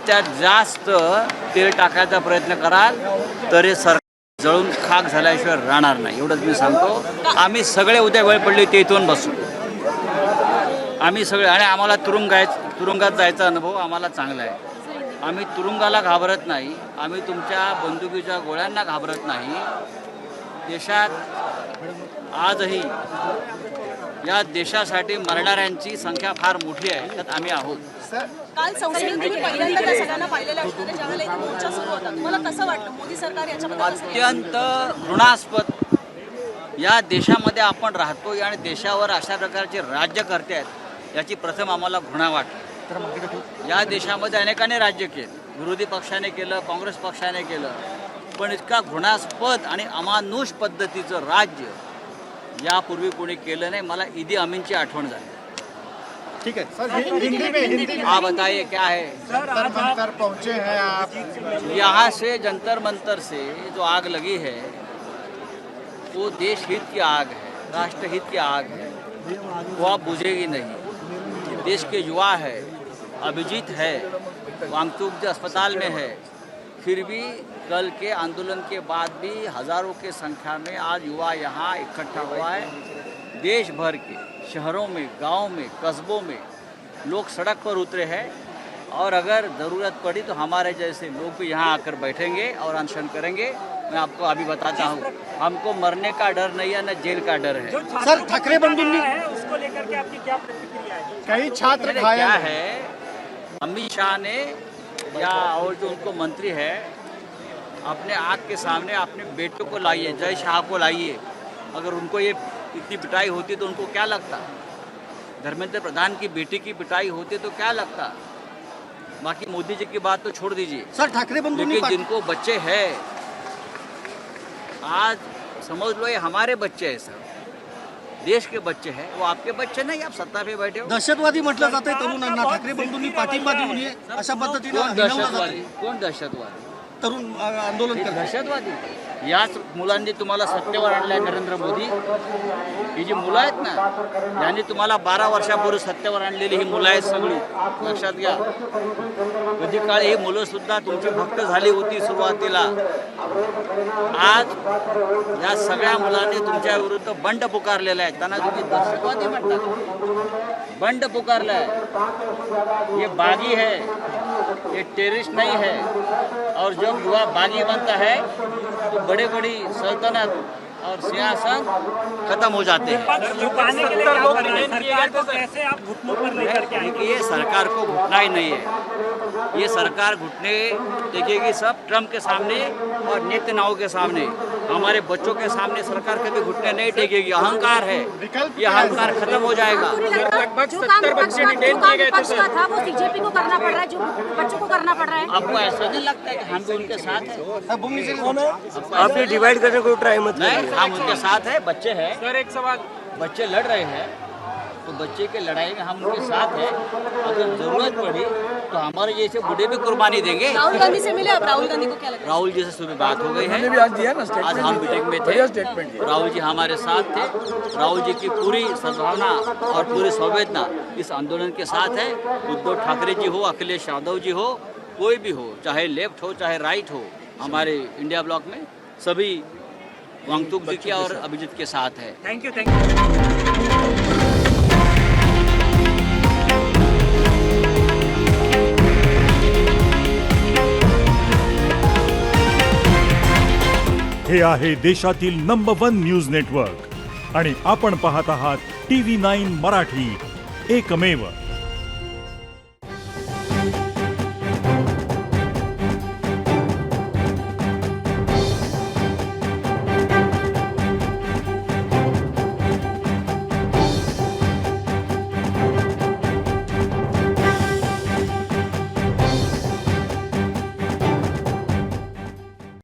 त्यात जास्त तेल टाकायचा प्रयत्न कराल तरी सरकार जळून खाक झाल्याशिवाय राहणार नाही, एवढंच मी सांगतो. आम्ही सगळे उद्या वेळ पडली ते इथून बसू, आम्ही सगळे. आणि आम्हाला तुरुंगात जायचा अनुभव आम्हाला चांगला आहे. आम्ही तुरुंगाला घाबरत नाही, आम्ही तुमच्या बंदुकीच्या गोळ्यांना घाबरत नाही. देशात आजही या देशासाठी मरणाऱ्यांची संख्या फार मोठी आहे, त्यात आम्ही आहोत. काल संसदेत तुम्ही पहिल्यांदा त्या सगळ्यांना पाहिलेलं असणार ज्यावेळेला इथे मोर्चा सुरू होता, तुम्हाला कसं वाटलं मोदी सरकार याच्याबद्दल? अत्यंत घृणास्पद. या देशामध्ये आपण राहतो आणि देशावर अशा प्रकारचे राज्य करते आहेत याची प्रथम आम्हाला घृणा वाटते. या देशामध्ये अनेकांनी राज्य केलं, विरोधी पक्षाने केलं, काँग्रेस पक्षाने केलं, पण इतका घृणास्पद आणि अमानुष पद्धतीचं राज्य यापूर्वी कोणी केलं नाही. मला ईदी अमीनची आठवण झाली. ठीक है सर, हिंदी में आप बताइए क्या है? जंतर मंतर पहुंचे हैं आप? यहाँ से जंतर मंतर से जो आग लगी है वो देश हित की आग है, राष्ट्रहित की आग है, वो अब बुझेगी नहीं. देश के युवा है, अभिजीत है, वांगचूक अस्पताल में है, फिर भी कल के आंदोलन के बाद भी हज़ारों के संख्या में आज युवा यहाँ इकट्ठा हुआ है. देश भर के शहरों में, गांव में, कस्बों में लोग सड़क पर उतरे हैं और अगर ज़रूरत पड़ी तो हमारे जैसे लोग भी यहाँ आकर बैठेंगे और अनशन करेंगे. मैं आपको अभी बताता हूँ, हमको मरने का डर नहीं है, न जेल का डर है. सर, ठाकरे बंधुंनी उसको लेकर के आपकी क्या प्रतिक्रिया है? कई छात्र क्या घायल है, अमित शाह ने या और जो उनको मंत्री है अपने आँख के सामने अपने बेटों को लाइए, जय शाह को लाइए. अगर उनको ये इतनी पिटाई होती तो उनको क्या लगता? धर्मेंद्र प्रधान की बेटी की पिटाई होती तो क्या लगता? बाकी मोदी जी की बात तो छोड़ दीजिए. सर, ठाकरे बंधुंनी लेकिन जिनको बच्चे हैं, आज समझ लो ये हमारे बच्चे हैं सर, देश के बच्चे हैं, वो आपके बच्चे नहीं. आप सत्ता पे बैठे हो. दहशतवादी म्हटलं जातंय तरुणांना. ठाकरे बंधूंनी पाठिंबा देऊ नये अशा पद्धतीने कोण हिणवलं दहशतवादी? जातंय. कोण दहशतवादी? तरुण आंदोलन करतात. दहशतवादी याच मुलांनी तुम्हाला सत्तेवर आणलंय. नरेंद्र मोदी, ही जी मुलं आहेत ना, यांनी तुम्हाला 12 वर्षापूर्वी सत्तेवर आणलेली ही मुलं आहेत सगळी, लक्षात घ्या. कधी काळी ही मुलं सुद्धा तुमची भक्त झाली होती सुरुवातीला. आज या सगळ्या मुलांनी तुमच्या विरुद्ध बंड पुकारलेला आहे. त्यांना तुम्ही दहशतवादी म्हणतात. बंड पुकारला है. ये बागी है, ये टेररिस्ट नहीं है. और जब युवा बागी बनता है तो बड़े बड़ी सल्तनत और सिंहासन खत्म हो जाते हैं. झुकाने के लिए क्या करना है? सरकार को कैसे आप घुटनों पर लेकर के आएंगे? देखिए, सरकार को घुटना ही नहीं है. ये सरकार घुटने देखेगी सब ट्रम्प के सामने और नेतन्याहू के सामने. हमारे बच्चों के सामने सरकार कभी घुटने नहीं टेकेगी. अहंकार है, ये अहंकार खत्म हो जाएगा. लगभग 70 बच्चे डिटेन किए गए थे सर. था वो बीजेपी को करना पड़ रहा है, जो बच्चों को करना पड़ रहा है. आपको ऐसा नहीं लगता है कि हम भी उनके साथ हैं? आप ये डिवाइड करने को ट्राई मत नहीं, हम उनके साथ हैं. बच्चे हैं, सर, एक सवाल. बच्चे लड़ रहे हैं तो बच्चे के लड़ाई में हम उनके साथ हैं. अगर जरूरत पड़ी तो हमारे जैसे बूढ़े भी कुर्बानी देंगे. राहुल गांधी से मिले आप? राहुल गांधी को क्या लगा? राहुल जी से सुबह बात हो गई है. आज हम मीटिंग में थे, राहुल जी हमारे साथ थे. राहुल जी की पूरी सद्भावना और पूरी संवेदना इस आंदोलन के साथ है. उद्धव ठाकरे जी हो, अखिलेश यादव जी हो, कोई भी हो, चाहे लेफ्ट हो चाहे राइट हो, हमारे इंडिया ब्लॉक में सभी वांगचूक जी के और अभिजीत के साथ है. Thank you. हे आहे देशातील नंबर 1 न्यूज नेटवर्क आणि आपण पाहत आहात TV9 मराठी, एकमेव.